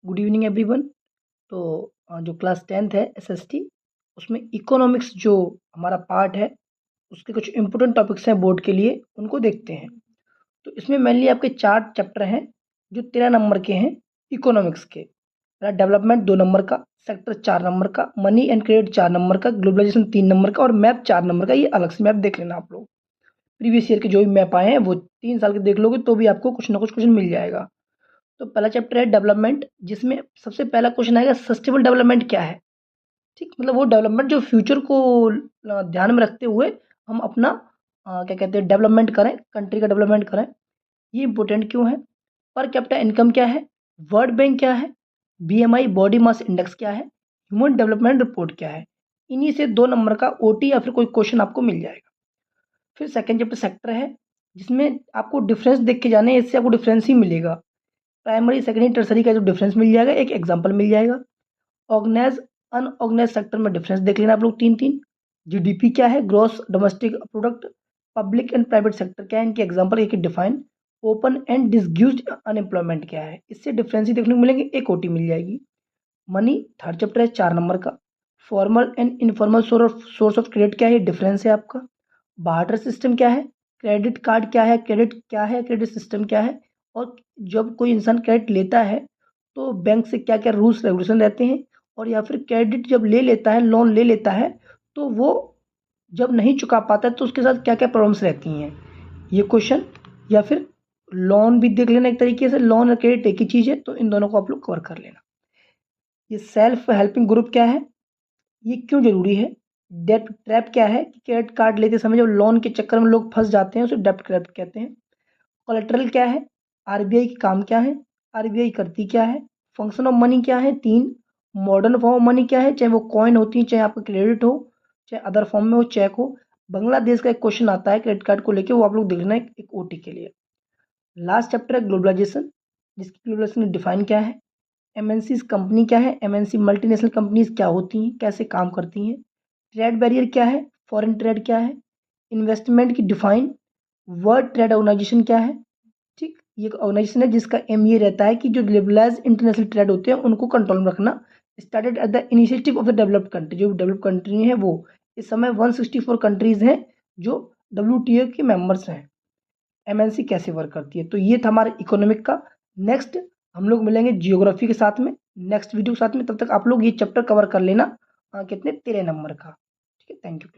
Good evening everyone. तो जो class 10th है एसएसटी, उसमें इकोनॉमिक्स जो हमारा पार्ट है उसके कुछ इंपॉर्टेंट टॉपिक्स हैं बोर्ड के लिए, उनको देखते हैं। तो इसमें मेनली आपके 4 चैप्टर हैं जो 13 नंबर के हैं इकोनॉमिक्स के। डेवलपमेंट 2 नंबर का, सेक्टर 4 नंबर का, मनी एंड क्रेडिट 4 नंबर का, ग्लोबलाइजेशन 3 नंबर का और मैप 4 नंबर का। ये अलग से मैप देख लेना आप लोग। प्रीवियस ईयर के जो भी मैप आए हैं वो 3 साल के देख लोगे तो भी आपको कुछ ना कुछ क्वेश्चन मिल जाएगा। तो पहला चैप्टर है डेवलपमेंट, जिसमें सबसे पहला क्वेश्चन आएगा सस्टेनेबल डेवलपमेंट क्या है। ठीक, मतलब वो डेवलपमेंट जो फ्यूचर को ध्यान में रखते हुए हम अपना क्या कहते हैं डेवलपमेंट करें, कंट्री का डेवलपमेंट करें। ये इंपॉर्टेंट क्यों है? पर कैपिटा इनकम क्या है, वर्ल्ड बैंक क्या है, बीएमआई बॉडी मास इंडेक्स क्या है, ह्यूमन डेवलपमेंट रिपोर्ट क्या है। इन्हीं से 2 नंबर का ओटी या फिर कोई क्वेश्चन आपको मिल जाएगा। फिर सेकंड चैप्टर सेक्टर है, जिसमें आपको डिफरेंस देख के जाने, इससे आपको डिफरेंस ही मिलेगा। प्राइमरी सेकेंडरी टर्सरी का जो डिफरेंस मिल जाएगा, एक एग्जांपल मिल जाएगा। ऑर्गेनाइज अनऑर्गेनाइज सेक्टर में डिफरेंस देख लेना आप लोग 3-3। जीडीपी क्या है, gross domestic product. Public and private sector क्या है, इनके एग्जांपल एक डिफाइन। ओपन एंड डिसग्यूज्ड अनएम्प्लॉयमेंट क्या है, इससे डिफरेंस ही देखने को मिलेंगे, एक ओटी मिल जाएगी। मनी थर्ड चैप्टर है 4 नंबर का। Formal and informal source of credit क्या है, डिफरेंस है आपका। बार्टर सिस्टम क्या है, क्रेडिट कार्ड क्या है, क्रेडिट सिस्टम क्या है, और जब कोई इंसान क्रेडिट लेता है तो बैंक से क्या क्या रूल्स रेगुलेशन रहते हैं, और या फिर क्रेडिट जब ले लेता है, लोन ले लेता है, तो वो जब नहीं चुका पाता है तो उसके साथ क्या क्या प्रॉब्लम्स रहती हैं, ये क्वेश्चन। या फिर लोन भी देख लेना, एक तरीके से लोन और क्रेडिट एक ही चीज़ है, तो इन दोनों को आप लोग कवर कर लेना। ये सेल्फ हेल्पिंग ग्रुप क्या है, ये क्यों ज़रूरी है। डेब्ट ट्रैप क्या है कि क्रेडिट कार्ड लेते समय जब लोन के चक्कर में लोग फंस जाते हैं, उसे डेब्ट ट्रैप कहते हैं। कोलेटरल क्या है, आरबीआई की काम क्या है, आरबीआई करती क्या है। फंक्शन ऑफ मनी क्या है, 3। मॉडर्न फॉर्म ऑफ मनी क्या है, चाहे वो कॉइन होती है, चाहे आपका क्रेडिट हो, चाहे अदर फॉर्म में हो, चेक हो। बांग्लादेश का एक क्वेश्चन आता है क्रेडिट कार्ड को लेके, वो आप लोग देख लेना एक ओटी के लिए। लास्ट चैप्टर है ग्लोबलाइजेशन, जिसकी ग्लोबलाइजेशन डिफाइन क्या है। एमएनसीज कंपनी क्या है, एमएनसी मल्टीनेशनल कंपनीज क्या होती हैं, कैसे काम करती हैं। ट्रेड बैरियर क्या है, फॉरेन ट्रेड क्या है। इन्वेस्टमेंट की डिफाइन। वर्ल्ड ट्रेड ऑर्गेनाइजेशन क्या है। ठीक, ये एक ऑर्गेनाइजेशन है जिसका एम ये रहता है कि जो लिबरलाइज इंटरनेशनल ट्रेड होते हैं उनको कंट्रोल में रखना। Started at the initiative of the developed country, जो डेवलप्ड कंट्री है वो। इस समय 164 कंट्रीज हैं जो डब्ल्यूटीओ के मेंबर्स हैं। एमएनसी कैसे वर्क करती है, तो ये था हमारे इकोनॉमिक का। नेक्स्ट हम लोग मिलेंगे जियोग्राफी के साथ में, नेक्स्ट वीडियो के साथ में। तब तक आप लोग ये चैप्टर कवर कर लेना, कितने 13 नंबर का। ठीक है, थैंक यू।